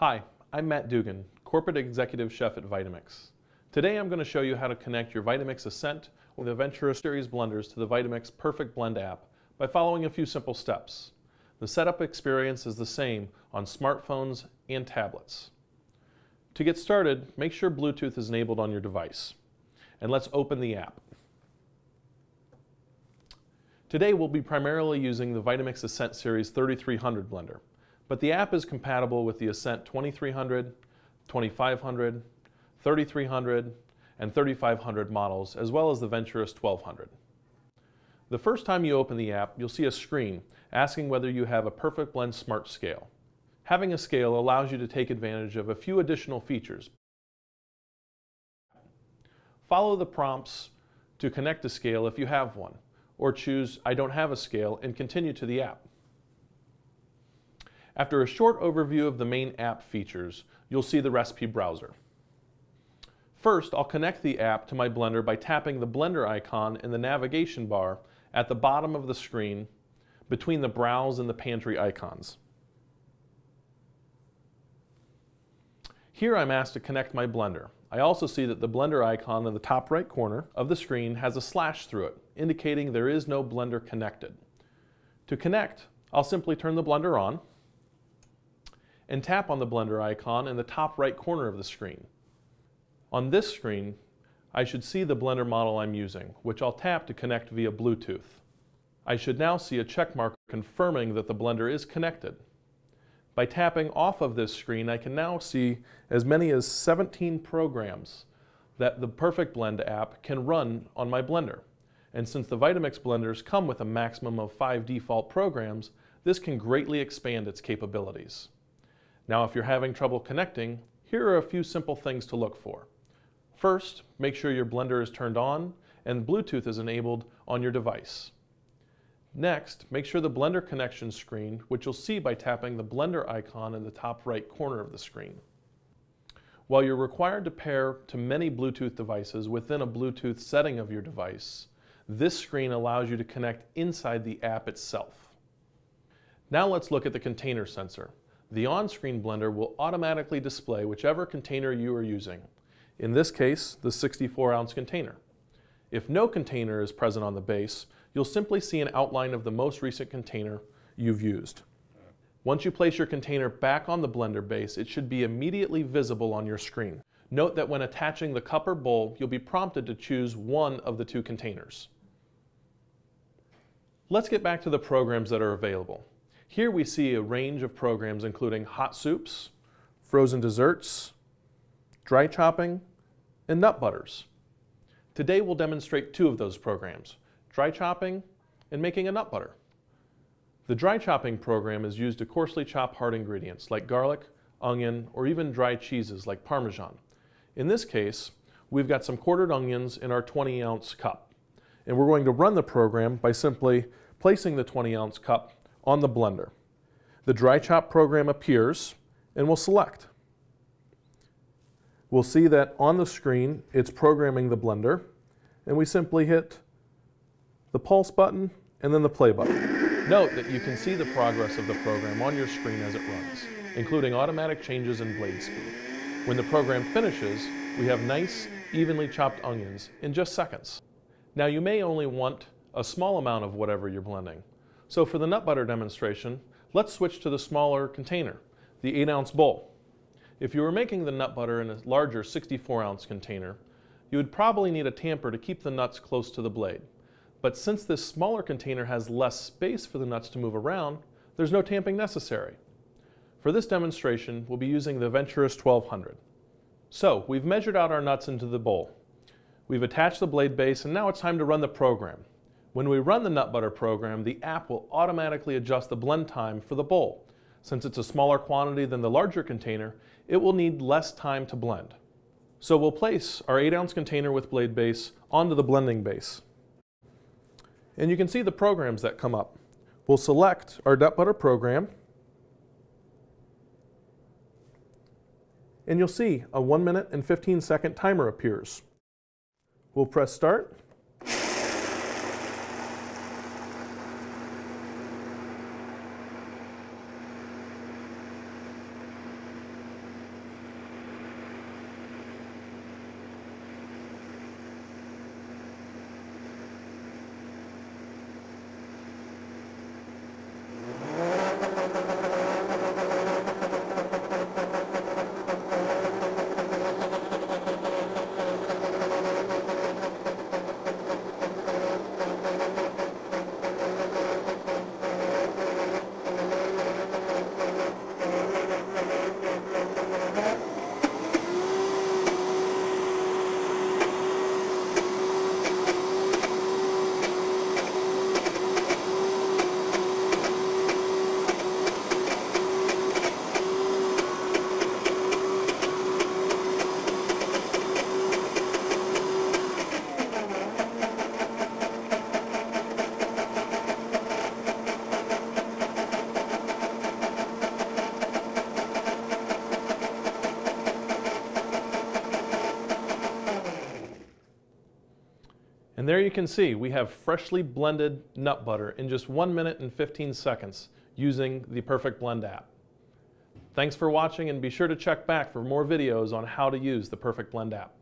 Hi, I'm Matt Dugan, Corporate Executive Chef at Vitamix. Today I'm going to show you how to connect your Vitamix Ascent or the Ventura series blenders to the Vitamix Perfect Blend app by following a few simple steps. The setup experience is the same on smartphones and tablets. To get started, make sure Bluetooth is enabled on your device. And let's open the app. Today we'll be primarily using the Vitamix Ascent Series 3300 blender, but the app is compatible with the Ascent 2300, 2500, 3300, and 3500 models, as well as the Venturous 1200. The first time you open the app, you'll see a screen asking whether you have a Perfect Blend Smart Scale. Having a scale allows you to take advantage of a few additional features. Follow the prompts to connect a scale if you have one, or choose I don't have a scale and continue to the app. After a short overview of the main app features, you'll see the recipe browser. First, I'll connect the app to my blender by tapping the blender icon in the navigation bar at the bottom of the screen between the browse and the pantry icons. Here I'm asked to connect my blender. I also see that the blender icon in the top right corner of the screen has a slash through it, indicating there is no blender connected. To connect, I'll simply turn the blender on and tap on the blender icon in the top right corner of the screen. On this screen, I should see the blender model I'm using, which I'll tap to connect via Bluetooth. I should now see a check mark confirming that the blender is connected. By tapping off of this screen, I can now see as many as 17 programs that the Perfect Blend app can run on my blender. And since the Vitamix blenders come with a maximum of 5 default programs, this can greatly expand its capabilities. Now, if you're having trouble connecting, here are a few simple things to look for. First, make sure your blender is turned on and Bluetooth is enabled on your device. Next, make sure the blender connection screen, which you'll see by tapping the blender icon in the top right corner of the screen. While you're required to pair to many Bluetooth devices within a Bluetooth setting of your device, this screen allows you to connect inside the app itself. Now let's look at the container sensor. The on-screen blender will automatically display whichever container you are using. In this case, the 64-ounce container. If no container is present on the base, you'll simply see an outline of the most recent container you've used. Once you place your container back on the blender base, it should be immediately visible on your screen. Note that when attaching the cup or bowl, you'll be prompted to choose one of the two containers. Let's get back to the programs that are available. Here we see a range of programs including hot soups, frozen desserts, dry chopping, and nut butters. Today we'll demonstrate two of those programs, dry chopping and making a nut butter. The dry chopping program is used to coarsely chop hard ingredients like garlic, onion, or even dry cheeses like Parmesan. In this case, we've got some quartered onions in our 20-ounce cup. And we're going to run the program by simply placing the 20-ounce cup on the blender. The dry chop program appears and we'll select. We'll see that on the screen it's programming the blender, and we simply hit the pulse button and then the play button. Note that you can see the progress of the program on your screen as it runs, including automatic changes in blade speed. When the program finishes, we have nice, evenly chopped onions in just seconds. Now you may only want a small amount of whatever you're blending. So for the nut butter demonstration, let's switch to the smaller container, the 8-ounce bowl. If you were making the nut butter in a larger 64-ounce container, you would probably need a tamper to keep the nuts close to the blade. But since this smaller container has less space for the nuts to move around, there's no tamping necessary. For this demonstration, we'll be using the Venturous 1200. So we've measured out our nuts into the bowl. We've attached the blade base, and now it's time to run the program. When we run the nut butter program, the app will automatically adjust the blend time for the bowl. Since it's a smaller quantity than the larger container, it will need less time to blend. So we'll place our 8-ounce container with blade base onto the blending base. And you can see the programs that come up. We'll select our nut butter program, and you'll see a 1 minute and 15-second timer appears. We'll press start. And there you can see we have freshly blended nut butter in just 1 minute and 15 seconds using the Perfect Blend app. Thanks for watching, and be sure to check back for more videos on how to use the Perfect Blend app.